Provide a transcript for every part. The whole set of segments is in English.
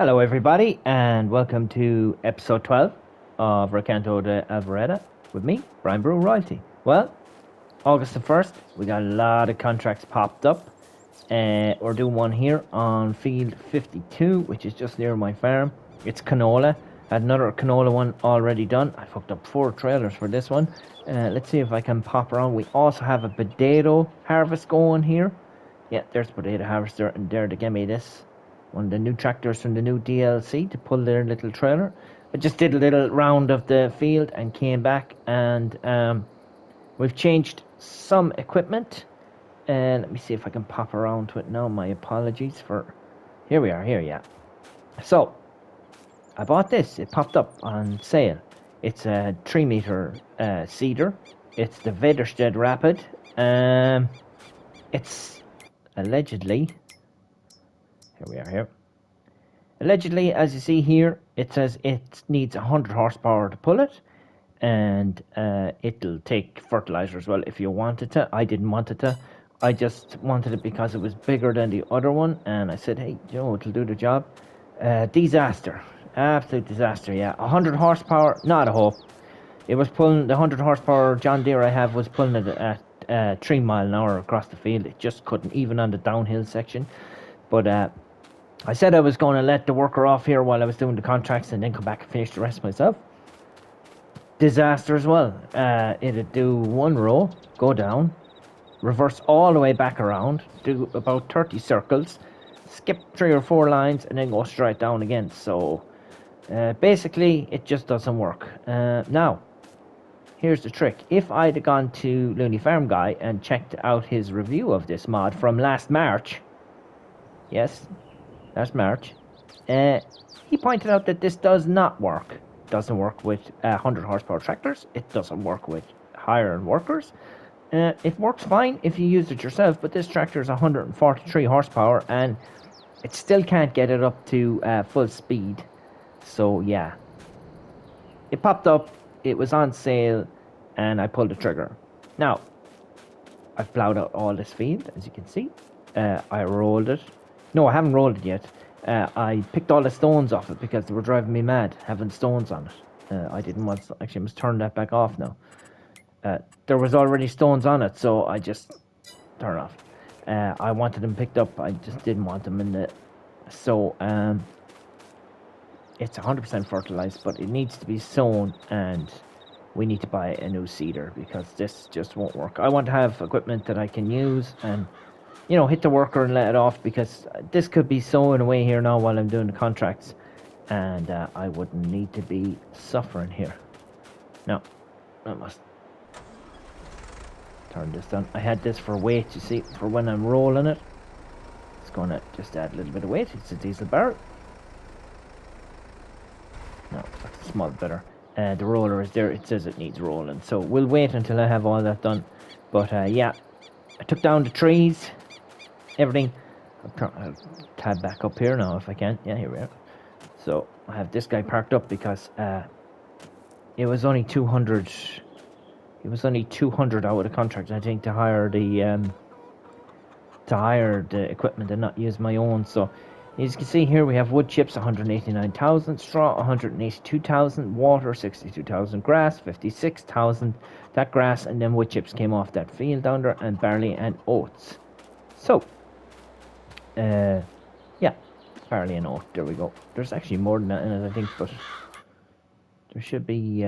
Hello, everybody, and welcome to episode 12 of Recanto de Alvorada with me, Brian Brew Royalty. Well, August the 1st, we got a lot of contracts popped up. We're doing one here on field 52, which is just near my farm. It's canola. Had another canola one already done. I hooked up 4 trailers for this one. Let's see if I can pop around. We also have a potato harvest going here. Yeah, there's a potato harvester, and there to give me this. One of the new tractors from the new DLC to pull their little trailer. I just did a little round of the field and came back, and we've changed some equipment. Let me see if I can pop around to it now. My apologies for... Here we are, here, yeah. So, I bought this. It popped up on sale. It's a 3-meter seeder. It's the Vedersted Rapid. It's allegedly... Here we are here. Allegedly, as you see here, it says it needs 100 horsepower to pull it, and it'll take fertilizer as well if you wanted to. I didn't want it to. I just wanted it because it was bigger than the other one, and I said, hey, you know, it'll do the job. Disaster. Absolute disaster, yeah. 100 horsepower, not a hope. It was pulling, the 100 horsepower John Deere I have was pulling it at 3 mile an hour across the field. It just couldn't, even on the downhill section. But I said I was going to let the worker off here while I was doing the contracts and then come back and finish the rest myself. Disaster as well. It'd do one row, go down, reverse all the way back around, do about 30 circles, skip 3 or 4 lines, and then go straight down again. So basically, it just doesn't work. Now, here's the trick. If I'd have gone to Looney Farm Guy and checked out his review of this mod from last March, yes, that's March. He pointed out that this does not work. Doesn't work with 100 horsepower tractors. It doesn't work with hired workers. It works fine if you use it yourself, but this tractor is 143 horsepower and it still can't get it up to full speed. So yeah, it popped up, it was on sale, and I pulled the trigger. Now, I've plowed out all this field, as you can see. I rolled it. No, I haven't rolled it yet. I picked all the stones off it because they were driving me mad having stones on it. I didn't want... Actually, I must turn that back off now. There was already stones on it, so I just turned it off. I wanted them picked up. I just didn't want them in the... So, it's 100% fertilized, but it needs to be sown, and we need to buy a new seeder because this just won't work. I want to have equipment that I can use and... you know, hit the worker and let it off, because this could be sewing away here now while I'm doing the contracts, and I wouldn't need to be suffering here. No, I must turn this down. I had this for weight, you see, for when I'm rolling it. It's going to just add a little bit of weight. It's a diesel barrel. No, that's a small bitter. The roller is there. It says it needs rolling, so we'll wait until I have all that done. But yeah, I took down the trees. Everything. I'll tab back up here now if I can. Yeah, here we are. So I have this guy parked up because it was only 200. It was only 200 out of the contract, I think, to hire the equipment and not use my own. So as you can see here, we have wood chips 189,000, straw 182,000, water 62,000, grass 56,000. That grass and then wood chips came off that field down there, and barley and oats. So yeah, barley and oat, there we go. There's actually more than that in it, I think, but there should be,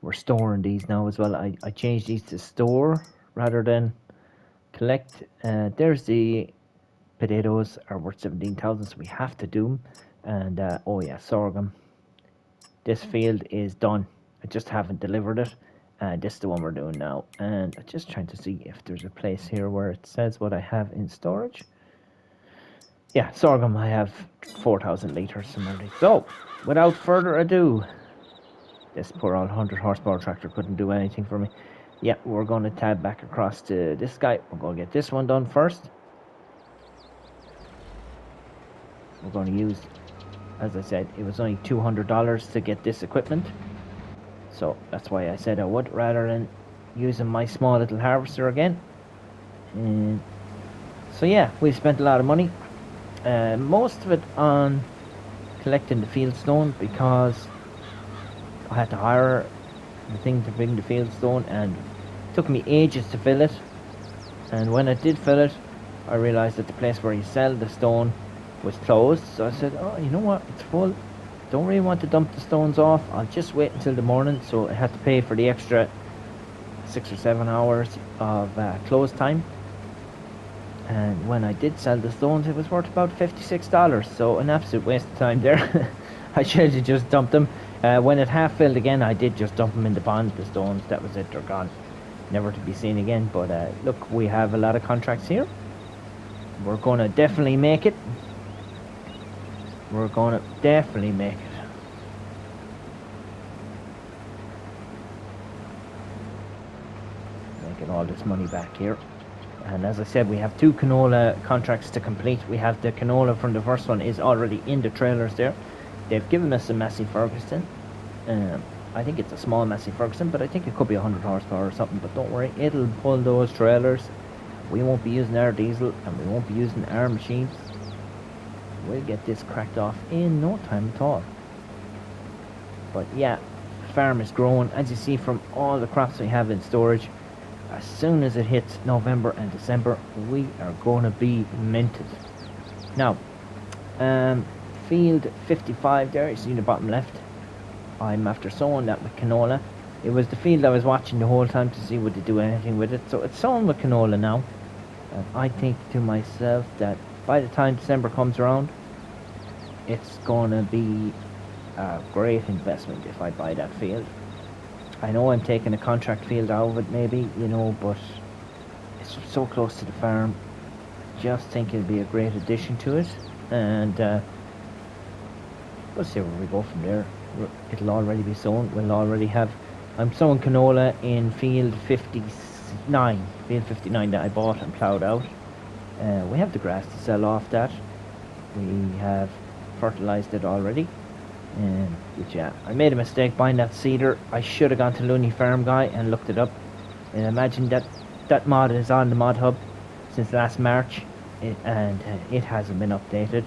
we're storing these now as well. I changed these to store rather than collect. There's the potatoes are worth 17,000, so we have to do them. And oh yeah, sorghum. This field is done. I just haven't delivered it. This is the one we're doing now, and I'm just trying to see if there's a place here where it says what I have in storage. Yeah, sorghum, I have 4,000 litres already. So, without further ado, this poor old 100 horsepower tractor couldn't do anything for me. Yeah, we're going to tab back across to this guy. We're going to get this one done first. We're going to use, as I said, it was only $200 to get this equipment. So that's why I said I would, rather than using my small little harvester again. So yeah, we spent a lot of money. most of it on collecting the fieldstone, because I had to hire the thing to bring the fieldstone, and it took me ages to fill it. And when I did fill it, I realised that the place where you sell the stone was closed. So I said, oh, you know what, it's full. Don't really want to dump the stones off. I'll just wait until the morning. So I had to pay for the extra 6 or 7 hours of close time. And when I did sell the stones, it was worth about $56. So an absolute waste of time there. I should have just dumped them. When it half filled again, I did just dump them in the pond, the stones. That was it, they're gone. Never to be seen again. But look, we have a lot of contracts here. We're going to definitely make it. We're going to definitely make it. Making all this money back here. And as I said, we have 2 canola contracts to complete. We have the canola from the first one is already in the trailers there. They've given us a Massey Ferguson. I think it's a small Massey Ferguson, but I think it could be 100 horsepower or something. But don't worry, it'll pull those trailers. We won't be using our diesel, and we won't be using our machines. We'll get this cracked off in no time at all. But yeah, the farm is growing. As you see from all the crops we have in storage, as soon as it hits November and December, we are going to be minted. Now, field 55 there, you see in the bottom left, I'm after sowing that with canola. It was the field I was watching the whole time to see would they do anything with it. So it's sown with canola now. And I think to myself that by the time December comes around, it's going to be a great investment if I buy that field. I know I'm taking a contract field out of it maybe, you know, but it's so close to the farm. Just think it'll be a great addition to it. And we'll see where we go from there. It'll already be sown. We'll already have... I'm sowing canola in field 59. Field 59 that I bought and ploughed out. We have the grass to sell off that. We have fertilised it already. But yeah, I made a mistake buying that cedar. I should have gone to Looney Farm Guy and looked it up. And imagine that mod is on the mod hub since last March. And it hasn't been updated.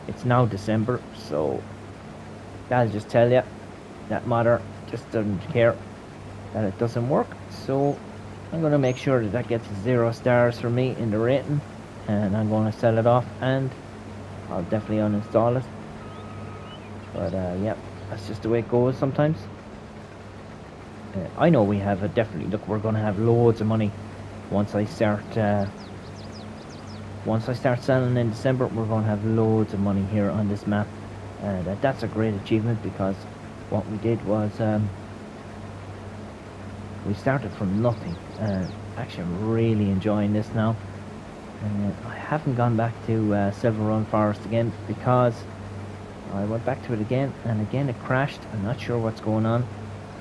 It's now December, so that'll just tell you that modder just doesn't care that it doesn't work. So I'm going to make sure that gets 0 stars for me in the rating, and I'm going to sell it off, and I'll definitely uninstall it. But yeah, that's just the way it goes sometimes. I know we have definitely, look, we're going to have loads of money once I start selling in December. We're going to have loads of money here on this map, and that's a great achievement, because what we did was we started from nothing. Actually, I'm really enjoying this now. I haven't gone back to Silver Run Forest again, because I went back to it again, and again it crashed. I'm not sure what's going on.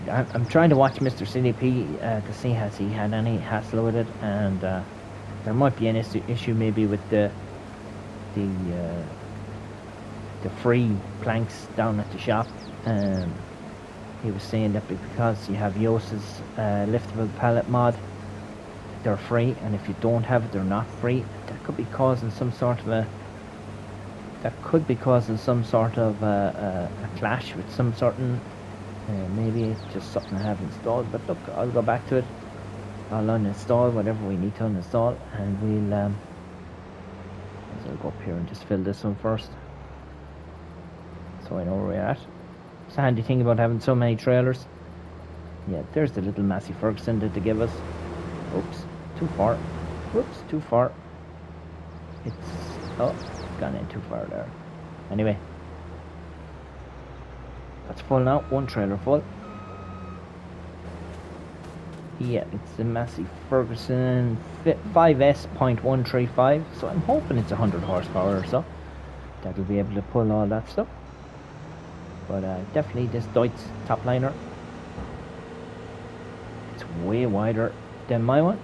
I'm trying to watch Mr. CDP to see has he had any hassle with it, and there might be an issue maybe with the free planks down at the shop. He was saying that because you have Yosa's liftable pallet mod, they're free, and if you don't have it, they're not free. That could be causing some sort of a clash with some certain. Maybe it's just something I have installed. But look, I'll go back to it. I'll uninstall whatever we need to uninstall, and we'll I'll go up here and just fill this one first, so I know where we're at. It's a handy thing about having so many trailers. Yeah, there's the little Massey Ferguson that they give us. Oops, too far. Whoops, too far. It's gone in too far there. Anyway, that's full now. One trailer full. Yeah, it's the Massey Ferguson 5S.135, so I'm hoping it's 100 horsepower or so. That'll be able to pull all that stuff. But definitely this Deutz top liner. It's way wider than my one.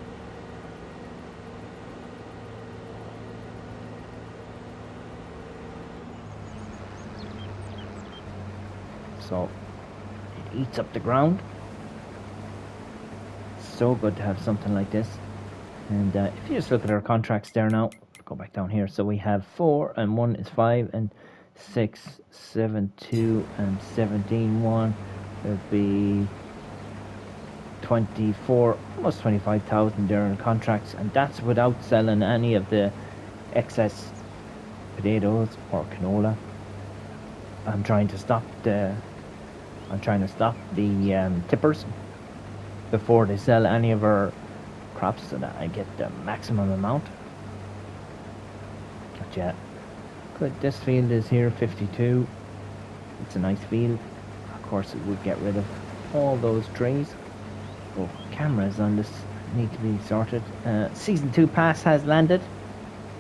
So it eats up the ground. So good to have something like this. And if you just look at our contracts there now, go back down here. So we have 4 and 1 is 5 and 6, 7, 2 and 17, 1. There'd be 24, almost 25,000 there in contracts, and that's without selling any of the excess potatoes or canola. I'm trying to stop the tippers before they sell any of our crops, so that I get the maximum amount. But yeah, good. This field is here, 52. It's a nice field. Of course, it would get rid of all those trees. Oh, cameras on this need to be sorted. Season 2 pass has landed.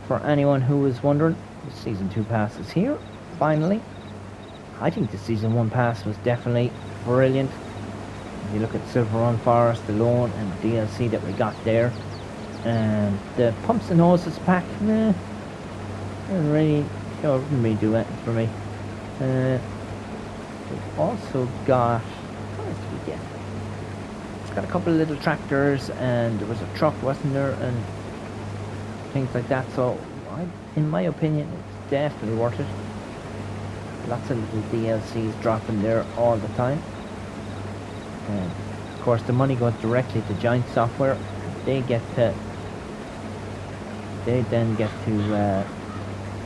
For anyone who was wondering, the Season 2 pass is here, finally. I think the Season 1 pass was definitely brilliant. If you look at Silver Run Forest alone and the DLC that we got there, and the Pumps and Hoses pack, didn't really do it for me. We've also got, what else did we get? It's got a couple of little tractors, and there was a truck, wasn't there, and things like that. So, in my opinion, it's definitely worth it. Lots of little DLCs dropping there all the time. And of course, the money goes directly to Giant Software. They then get to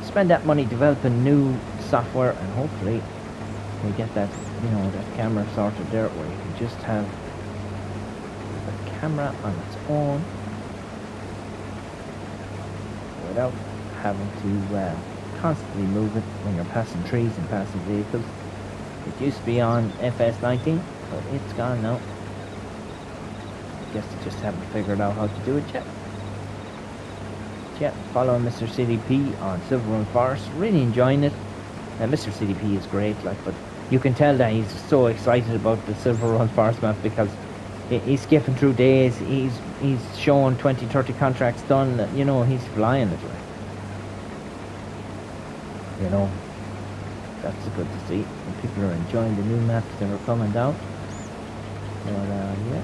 spend that money developing new software, and hopefully we get that, that camera sorted there, where you can just have the camera on its own without having to constantly move it when you're passing trees and passing vehicles. It used to be on FS19, but it's gone now. I guess they just haven't figured out how to do it yet. Yeah, follow Mr. CDP on Silver Run Forest. Really enjoying it. Mr. CDP is great, but you can tell that he's so excited about the Silver Run Forest map, because he's skipping through days. He's showing 20, 30 contracts done. He's flying it. That's good to see. And people are enjoying the new maps that are coming down. But yeah.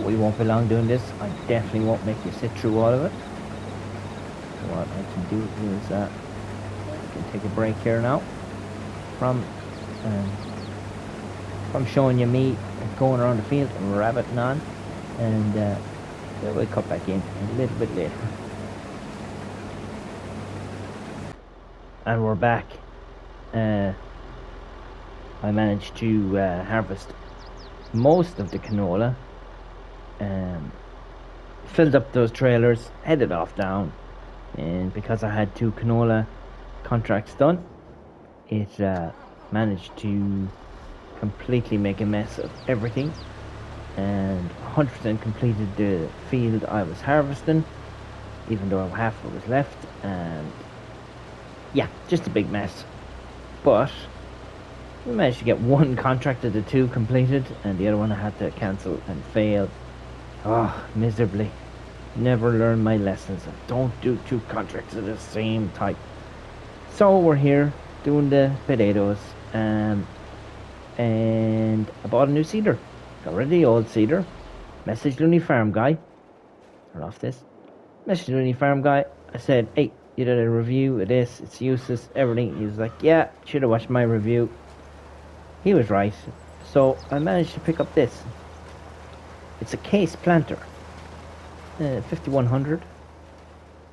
We won't be long doing this. I definitely won't make you sit through all of it. What I can do is I can take a break here now from showing you me going around the field and rabbiting on, and we'll cut back in a little bit later. And we're back. I managed to harvest most of the canola. Filled up those trailers, headed off down, and because I had 2 canola contracts done, it managed to completely make a mess of everything, and 100% completed the field I was harvesting, even though half of it was left, and yeah, just a big mess. But we managed to get 1 contract of the 2 completed, and the other one I had to cancel and fail. Oh, miserably. Never learned my lessons. Don't do 2 contracts of the same type. So we're here doing the potatoes, and I bought a new seeder. Got rid of the old seeder. Messaged Looney Farm guy. Turn off this. Messaged Looney Farm guy. I said, hey, you did a review of this. It's useless. Everything. He was like, yeah, should have watched my review. He was right. So I managed to pick up this. It's a case planter, 5100.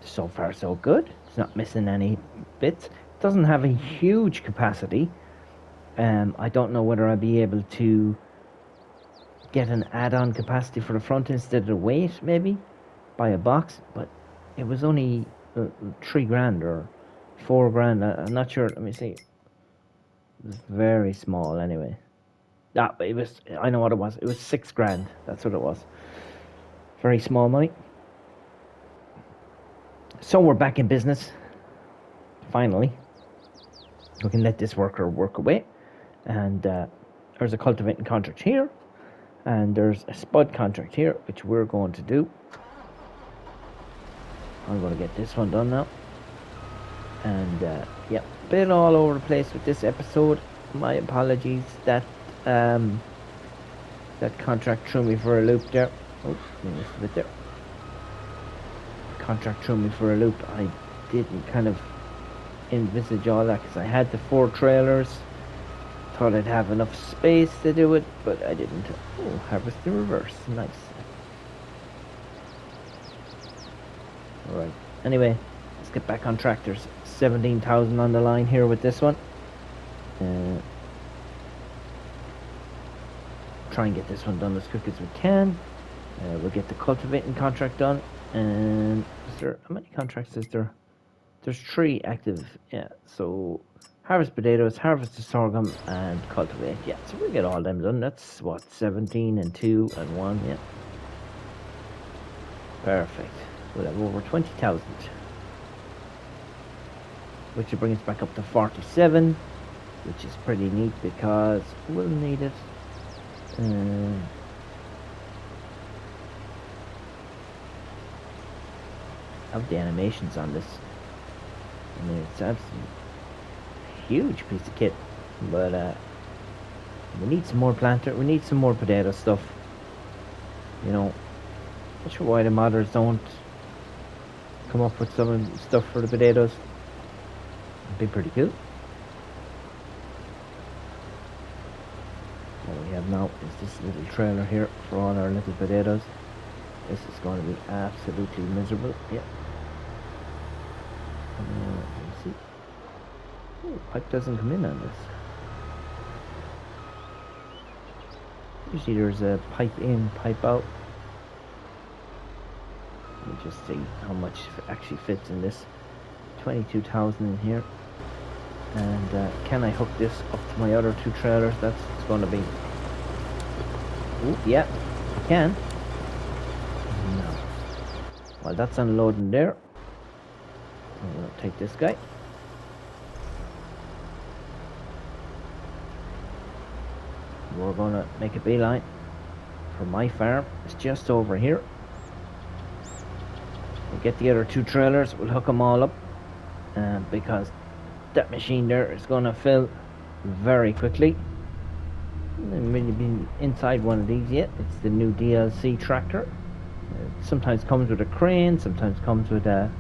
So far so good. It's not missing any bits. It doesn't have a huge capacity. I don't know whether I'll be able to get an add-on capacity for the front instead of the weight, maybe buy a box, but it was only $3,000 or $4,000. I'm not sure. Let me see. It was very small anyway. It was, I know what it was. It was $6,000. That's what it was. Very small money. So we're back in business. Finally. We can let this worker work away. And there's a cultivating contract here. And there's a spud contract here, which we're going to do. I'm going to get this one done now. And yeah, been all over the place with this episode. My apologies. That contract threw me for a loop there. Oh, we missed a bit there. Contract threw me for a loop. I didn't kind of envisage all that because I had the 4 trailers. Thought I'd have enough space to do it, but I didn't. Oh, harvest the reverse. Nice. Alright. Anyway, let's get back on track. There's 17,000 on the line here with this one. Try and get this one done as quick as we can. We'll get the cultivating contract done. And is there, how many contracts is there? There's 3 active. Yeah, so harvest potatoes, harvest the sorghum, and cultivate. Yeah, so we'll get all them done. That's what, 17 and 2 and 1. Yeah, perfect. We'll have over 20,000, which will bring us back up to 47, which is pretty neat because we'll need it. Of the animations on this, I mean, it's absolutely huge piece of kit, but we need some more planter, we need some more potato stuff, you know. Not sure why the modders don't come up with some stuff for the potatoes. It'd be pretty cool. What we have now is this little trailer here for all our little potatoes. This is going to be absolutely miserable. Yeah. Let me see. Oh, pipe doesn't come in on this. Usually there's a pipe in, pipe out. Let me just see how much actually fits in this. 22,000 in here. And can I hook this up to my other 2 trailers? That's going to be. Oh, yeah, I can. No. While that's unloading there, I'm going to take this guy. We're going to make a beeline for my farm. It's just over here. We'll get the other 2 trailers. We'll hook them all up, because that machine there is going to fill very quickly. I haven't really been inside one of these yet. It's the new DLC tractor. It sometimes comes with a crane, sometimes comes with a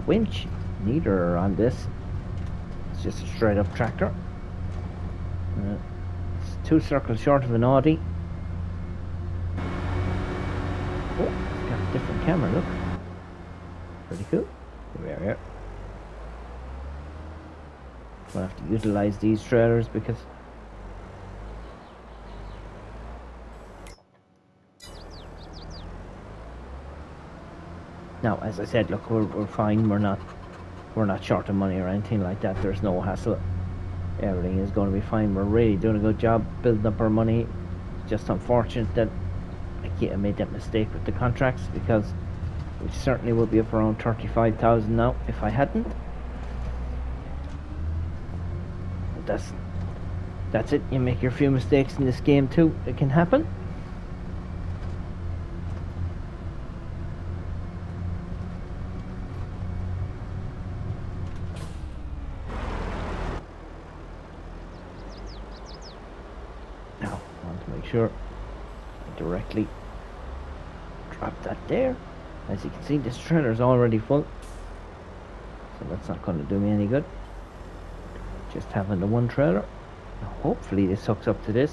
winch. Neither are on this. It's just a straight up tractor. It's 2 circles short of an Audi. Oh, it's got a different camera, look. Pretty cool. Here we are here. We'll have to utilize these trailers because now, as I said, look, we're fine. We're not short of money or anything like that. There's no hassle. Everything is going to be fine. We're really doing a good job building up our money. It's just unfortunate that I made that mistake with the contracts, because we certainly would be up around 35,000 now if I hadn't. But that's it. You make your few mistakes in this game too. It can happen. Now, I want to make sure I directly drop that there. As you can see, this trailer is already full, so that's not going to do me any good. Just having the 1 trailer. Now, hopefully this hooks up to this.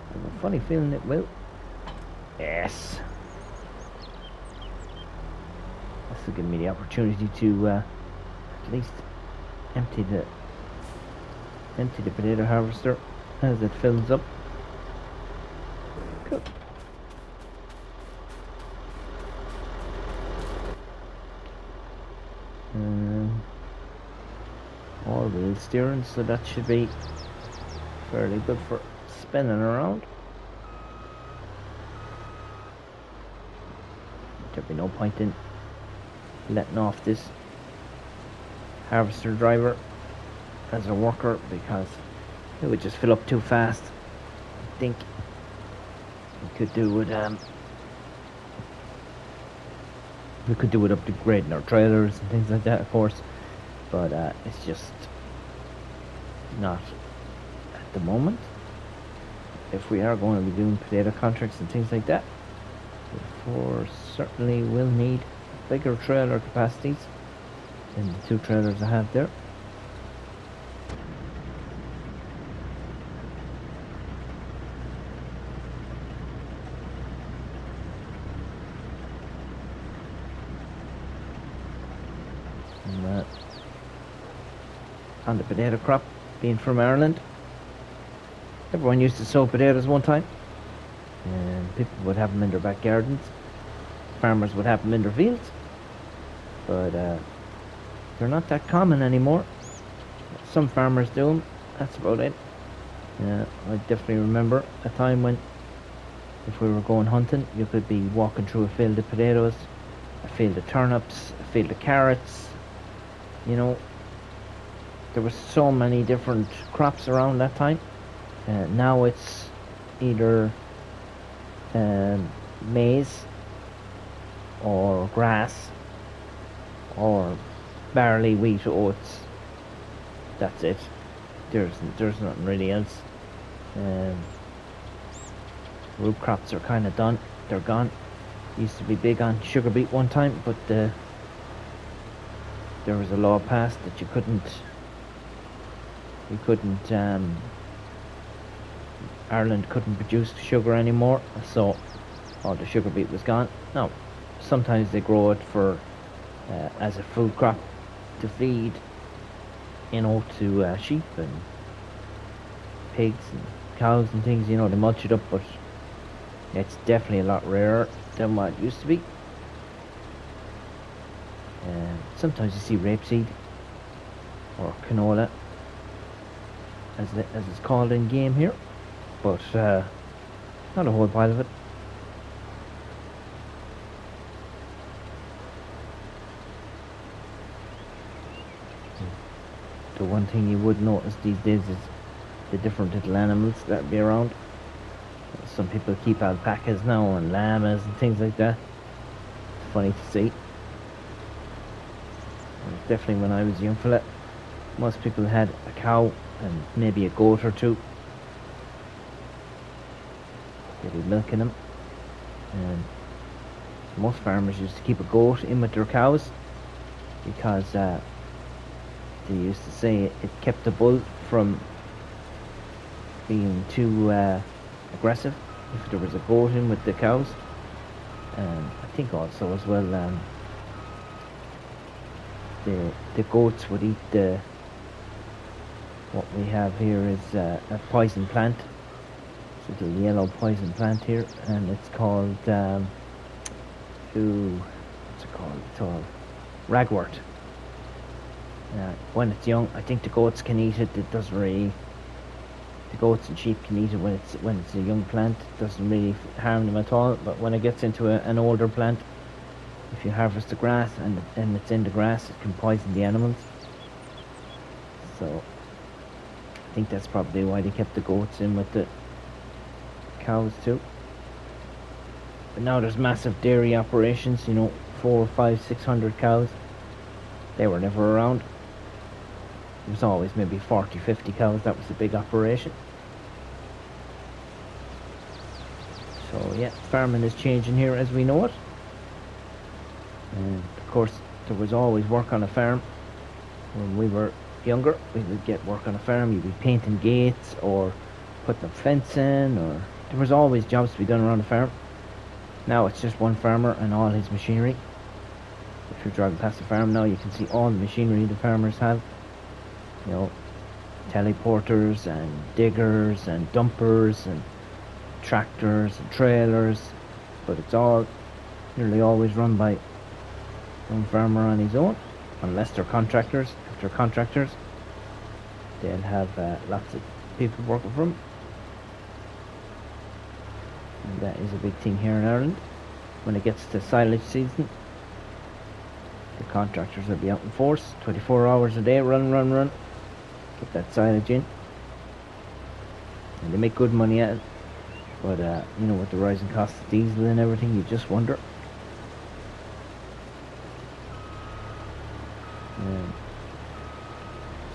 I have a funny feeling it will. Yes. This will give me the opportunity to at least empty the potato harvester as it fills up. Cool. All wheel steering, so that should be fairly good for spinning around. There'd be no point in letting off this harvester driver as a worker because it would just fill up too fast. I think we could do with upgrading our trailers and things like that, of course, but it's just not at the moment. If we are going to be doing potato contracts and things like that, for certainly will need bigger trailer capacities than the 2 trailers I have there. And, on the potato crop, being from Ireland, everyone used to sow potatoes one time, and people would have them in their back gardens. Farmers would have them in their fields, but they're not that common anymore. Some farmers do them, that's about it. I definitely remember a time when, if we were going hunting, you could be walking through a field of potatoes, a field of turnips, a field of carrots. You know, there were so many different crops around that time. Now it's either maize or grass or barley, wheat, oats. That's it. There's nothing really else. Root crops are kind of done. They're gone. Used to be big on sugar beet one time, but there was a law passed that you couldn't Ireland couldn't produce sugar anymore, so all the sugar beet was gone. Now, sometimes they grow it for as a food crop to feed, you know, to sheep and pigs and cows and things. You know, they mulch it up, but it's definitely a lot rarer than what it used to be. Sometimes you see rapeseed or canola, as it's called in game here, but not a whole pile of it. The one thing you would notice these days is the different little animals that be around. Some people keep alpacas now and llamas and things like that. It's funny to see. And definitely when I was a young fella, most people had a cow and maybe a goat or two. They'd be milking them. And most farmers used to keep a goat in with their cows because they used to say it kept the bull from being too aggressive if there was a goat in with the cows. I think also as well the goats would eat what we have here is a poison plant. It's a little yellow poison plant here, and it's called what's it called? It's called ragwort. When it's young, I think the goats can eat it. It doesn't really. The goats and sheep can eat it when it's a young plant. It doesn't really harm them at all. But when it gets into an older plant, if you harvest the grass and it's in the grass, it can poison the animals. So I think that's probably why they kept the goats in with the cows too. But now there's massive dairy operations. You know, 400, 500, 600 cows. They were never around. There was always maybe 40, 50 cows. That was a big operation. So yeah, farming is changing here as we know it. And of course, there was always work on a farm. When we were younger, we would get work on a farm. You'd be painting gates or putting up fencing, or there was always jobs to be done around the farm. Now it's just one farmer and all his machinery. If you're driving past the farm now, you can see all the machinery the farmers have. You know, teleporters and diggers and dumpers and tractors and trailers, but it's all nearly always run by one farmer on his own, unless they're contractors. If they're contractors, they'll have lots of people working for them, and that is a big thing here in Ireland. When it gets to silage season, the contractors will be out in force 24 hours a day, run, get that silage in, and they make good money at it. But you know, with the rising cost of diesel and everything, you just wonder.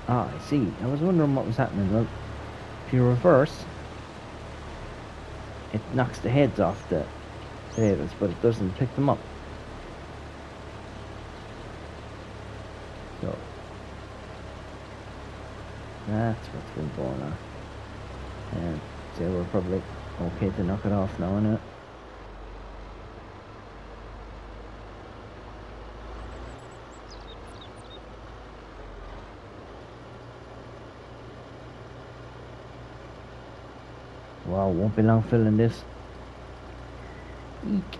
I see. I was wondering what was happening. Well, if you reverse, it knocks the heads off the potatoes, but it doesn't pick them up. So that's what's been going on. And so we're probably okay to knock it off now, innit? Wow, won't be long filling this. Eek.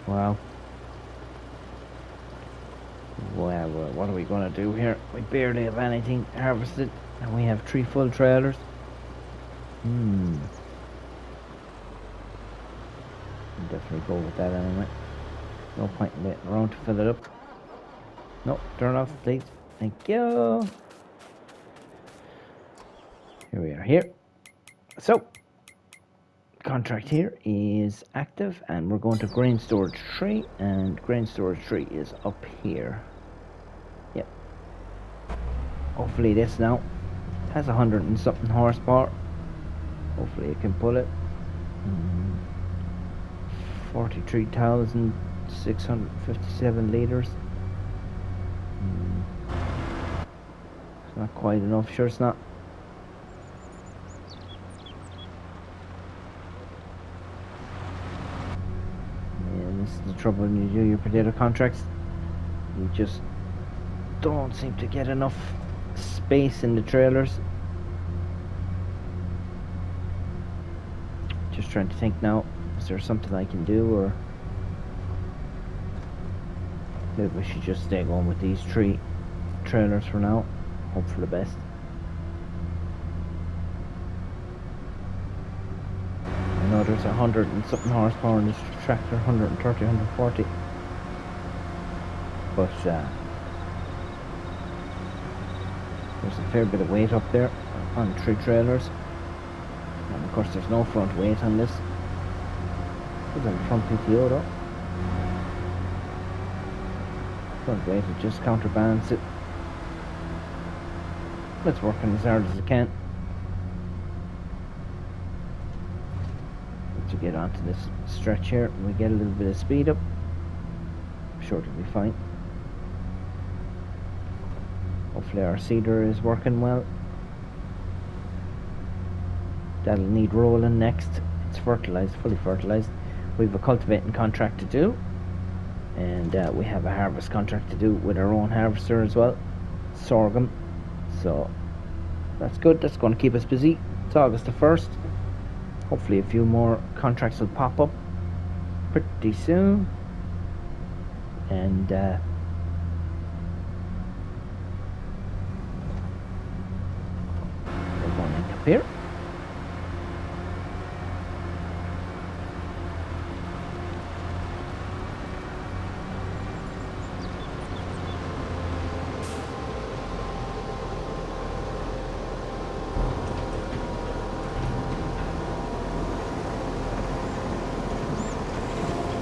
Wow. Well, what are we going to do here? We barely have anything harvested, and we have 3 full trailers. I'll definitely go with that anyway. No point in waiting around to fill it up. No, turn off please. Thank you. Here we are here. So, contract here is active, and we're going to grain storage 3, and grain storage 3 is up here. Yep. Hopefully this now has 100 and something horsepower. Hopefully it can pull it. 43,657 litres. It's not quite enough, sure it's not. This is the trouble when you do your potato contracts. You just don't seem to get enough space in the trailers. Just trying to think now, is there something I can do, or maybe we should just stay going with these 3 trailers for now. Hope for the best. I know there's 100 and something horsepower in this tractor, 130, 140. But there's a fair bit of weight up there on 3 trailers. And of course there's no front weight on this. There's a front PTO though. Front weight will just counterbalance it. It's working as hard as it can. To get onto this stretch here, we get a little bit of speed up. I'm sure it'll be fine. Hopefully our seeder is working well. That'll need rolling next. It's fertilized, fully fertilized. We have a cultivating contract to do, and we have a harvest contract to do with our own harvester as well, sorghum. So that's good. That's going to keep us busy. It's August the 1st. Hopefully a few more contracts will pop up pretty soon, and we're going to end up here.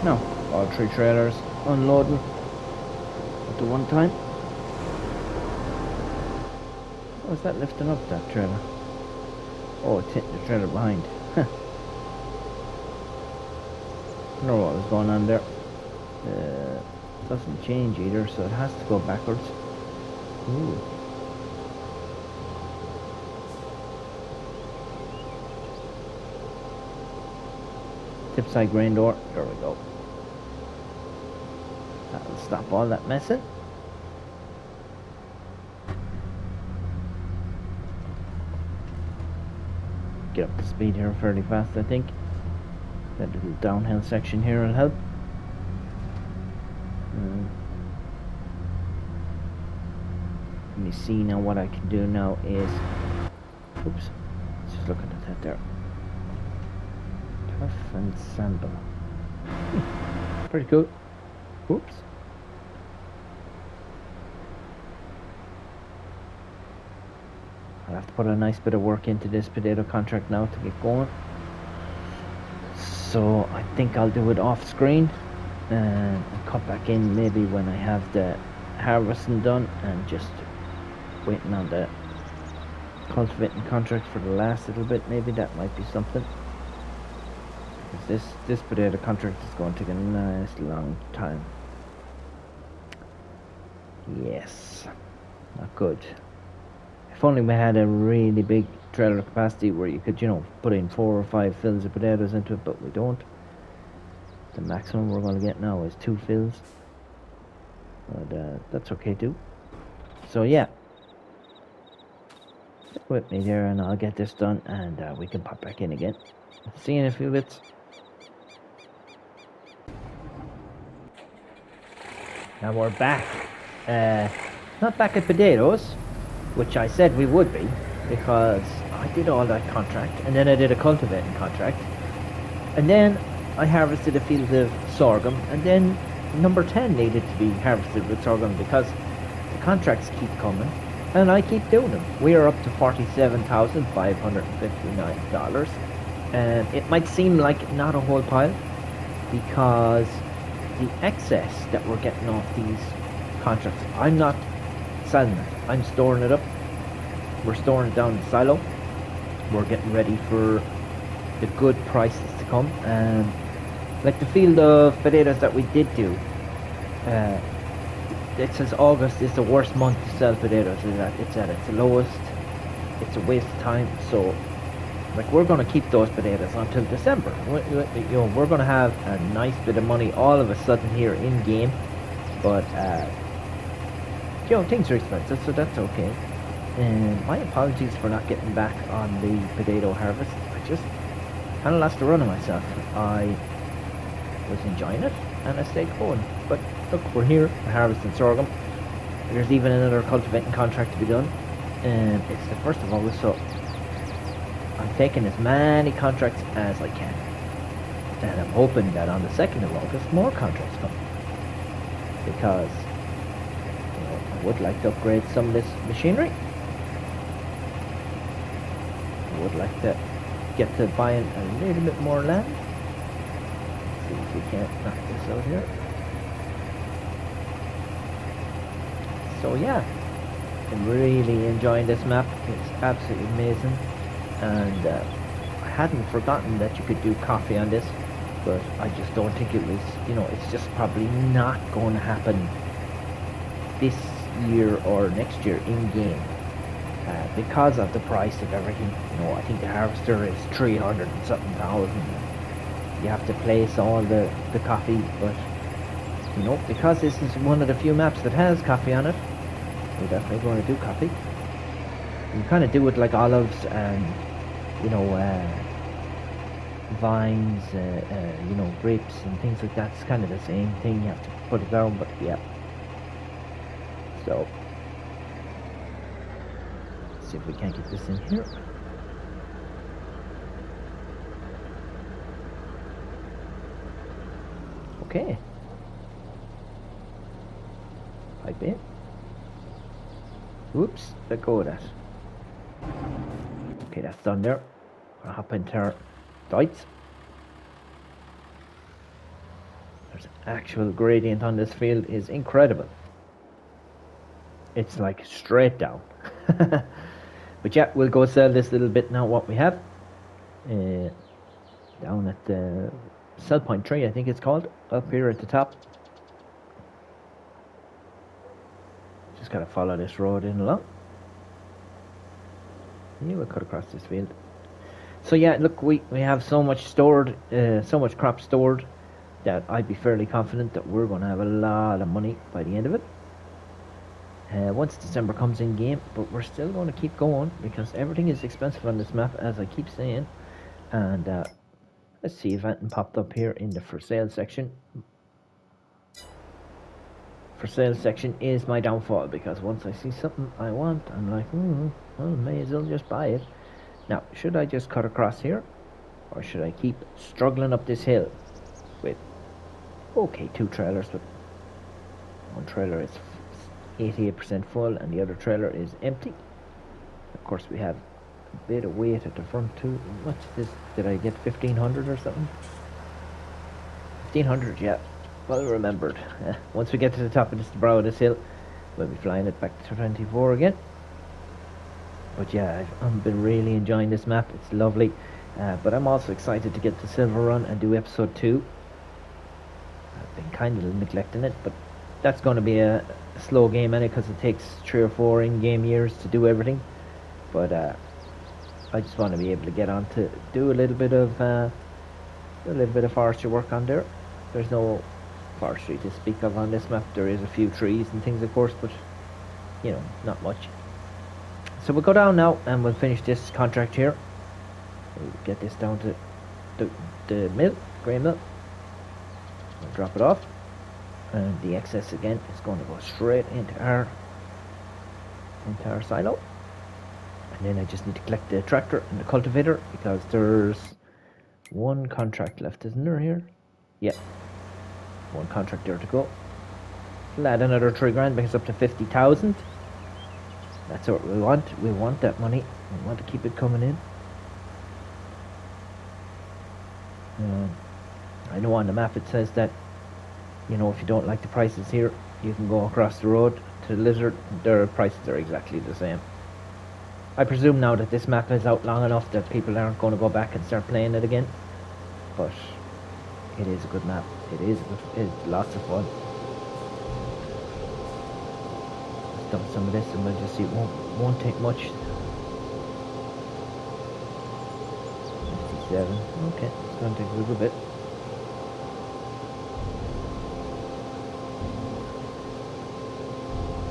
No, all 3 trailers unloading at the one time. What is that lifting up, that trailer? Oh, it's hitting the trailer behind. I don't know what was going on there. It doesn't change either, so it has to go backwards. Ooh. Tip side grain door. There we go. That'll stop all that messing. Get up to speed here fairly fast, I think. That little downhill section here will help. Let me see now. What I can do now is, oops, just looking at that there. Tough and sandal. Pretty cool. Oops. I'll have to put a nice bit of work into this potato contract now to get going. So I think I'll do it off screen. and cut back in maybe when I have the harvesting done, and just waiting on the cultivating contract for the last little bit. Maybe that might be something, because this potato contract is going to take a nice long time. Yes, not good. If only we had a really big trailer capacity where you could, put in 4 or 5 fills of potatoes into it, but we don't. The maximum we're going to get now is 2 fills, but that's okay too. So yeah, stick with me there, and I'll get this done, and we can pop back in again. See you in a few bits. Now we're back. Not back at potatoes, which I said we would be, because I did all that contract, and then I did a cultivating contract, and then I harvested a field of sorghum, and then number 10 needed to be harvested with sorghum, because the contracts keep coming, and I keep doing them. We are up to $47,559, and it might seem like not a whole pile, because the excess that we're getting off these contracts, I'm not selling it, I'm storing it up. We're storing it down in the silo. We're getting ready for the good prices to come. And like the field of potatoes that we did do, it says August is the worst month to sell potatoes. It's at its lowest. It's a waste of time. So, like, we're going to keep those potatoes until December. We're going to have a nice bit of money all of a sudden here in game, but things are expensive, so that's okay. And my apologies for not getting back on the potato harvest. I just kind of lost the run of myself. I was enjoying it, and I stayed going. But look, we're here, we're harvesting sorghum. There's even another cultivating contract to be done, and it's the 1st of August, so I'm taking as many contracts as I can. And I'm hoping that on the 2nd of August, more contracts come. Because I would like to upgrade some of this machinery. I would like to get to buying a little bit more land. Let's see if we can't knock this out here. So yeah, I'm really enjoying this map. It's absolutely amazing. And I hadn't forgotten that you could do coffee on this, but I just don't think it was, it's just probably not going to happen this year or next year in game, because of the price of everything. I think the harvester is 300 and something thousand. You have to place all the coffee, but because this is one of the few maps that has coffee on it, we're definitely going to do coffee. You kind of do it like olives and vines, grapes and things like that. It's kind of the same thing. You have to put it down, but yeah. So, let's see if we can't get this in here. Okay. Pipe in. Oops, let go of that. Okay, that's done there. I'll hop into our diets. There's actual gradient on this field is incredible. It's like straight down. But yeah, we'll go sell this little bit now, what we have. Down at the sell point tree, I think it's called, up here at the top. Just gotta follow this road in along. Yeah, we'll cut across this field. So yeah, look, we have so much stored, so much crop stored, that I'd be fairly confident that we're going to have a lot of money by the end of it. Once December comes in game, but we're still going to keep going, because everything is expensive on this map, as I keep saying. And let's see if anything popped up here in the for sale section. For sale section is my downfall, because once I see something I want, I'm like, well, may as well just buy it. Now, should I just cut across here, or should I keep struggling up this hill with, okay, 2 trailers, but one trailer is 88% full and the other trailer is empty. Of course, we have a bit of weight at the front too. What's this? Did I get 1500 or something? 1500, yeah. Well remembered. Once we get to the top of this brow of this hill, we'll be flying it back to 24 again. But yeah, I've been really enjoying this map. It's lovely. But I'm also excited to get the silver run and do episode 2. I've been kind of neglecting it, but that's going to be a slow game anyway, because it takes 3 or 4 in-game years to do everything. But I just want to be able to get on to do a little bit of forestry work on there. There's no forestry to speak of on this map. There is a few trees and things, of course, but you know, not much. So we'll go down now and we'll finish this contract here. We'll get this down to the mill, grain mill. We'll drop it off, and the excess again is going to go straight into our silo. And then I just need to collect the tractor and the cultivator, because there's one contract left, isn't there, here? Yeah, one contract there to go. We'll add another 3 grand, brings us up to 50,000. That's what we want. We want that money. We want to keep it coming in. I know on the map it says that, you know, if you don't like the prices here, you can go across the road to the Lizard. Their prices are exactly the same. I presume now that this map is out long enough that people aren't going to go back and start playing it again. But it is a good map. It's lots of fun. Let's dump some of this and we'll just see. It won't take much. 57. Okay, it's going to take a little bit.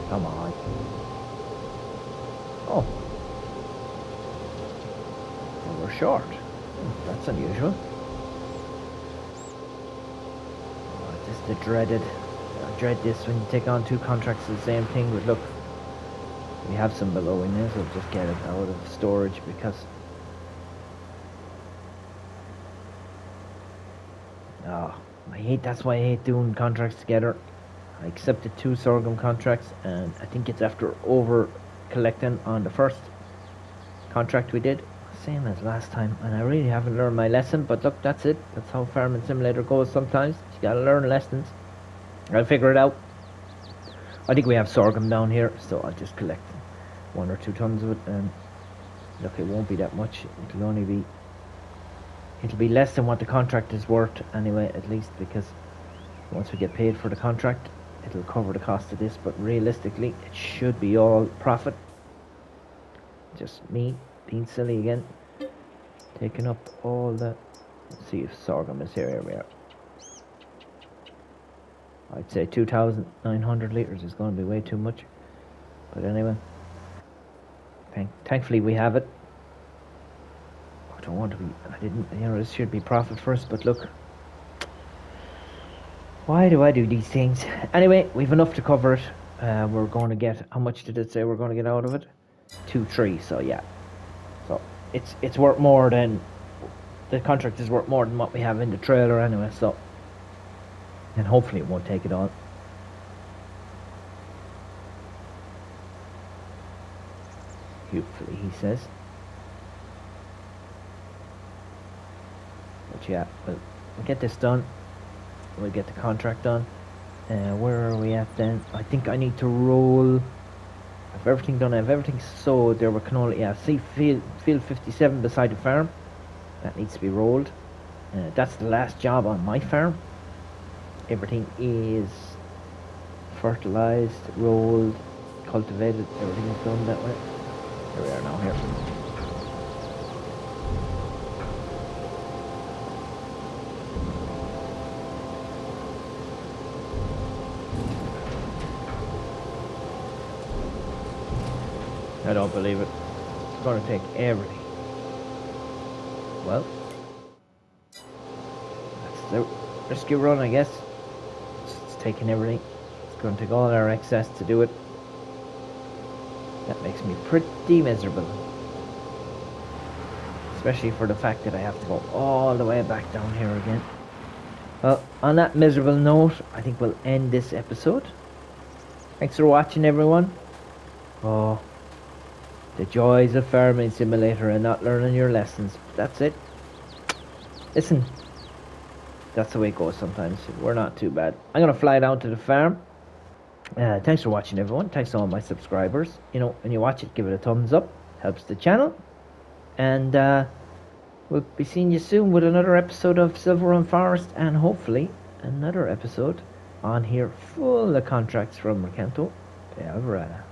Come on. Oh. Well, we're short. That's unusual. Oh, this is the dreaded. I dread this when you take on 2 contracts of the same thing. But look, we have some below in there, so we'll just get it out of storage, because that's why I hate doing contracts together. I accepted 2 sorghum contracts, and I think it's after over collecting on the first contract we did, same as last time, and I really haven't learned my lesson. But look, that's it. That's how Farming Simulator goes sometimes. You gotta learn lessons. I'll figure it out. I think we have sorghum down here, so I'll just collect 1 or 2 tons of it, and look, it won't be that much. It'll be less than what the contract is worth anyway, at least, because once we get paid for the contract, it'll cover the cost of this. But realistically, it should be all profit. Just me being silly again, taking up all the... Let's see if sorghum is here. Here we are. I'd say 2,900 litres is going to be way too much, but anyway, thankfully we have it. I don't want to be... I didn't... You know, this should be profit first, but look, why do I do these things? Anyway, we've enough to cover it. We're going to get... How much did it say we're going to get out of it? 2-3. So yeah, so it's worth more than... The contract is worth more than what we have in the trailer anyway, so... And hopefully it won't take it all. Hopefully, he says. But yeah, we'll get this done. We'll get the contract done. Where are we at then? I think I need to roll. I have everything done. I have everything sowed there with canola. Yeah, see field 57 beside the farm. That needs to be rolled. That's the last job on my farm. Everything is fertilized, rolled, cultivated. Everything is done that way. Here we are now here. I don't believe it. It's going to take everything. Well, that's the rescue run, I guess. It's taking everything. It's going to take all our excess to do it. That makes me pretty miserable. Especially for the fact that I have to go all the way back down here again. Well, on that miserable note, I think we'll end this episode. Thanks for watching, everyone. Oh, the joys of Farming Simulator and not learning your lessons. That's it. Listen, that's the way it goes sometimes. We're not too bad. I'm gonna fly down to the farm. Thanks for watching, everyone. Thanks to all my subscribers. You know, when you watch it, give it a thumbs up. Helps the channel. And we'll be seeing you soon with another episode of Silver Run Forest, and hopefully another episode on here full of contracts from Recanto to Alvorada.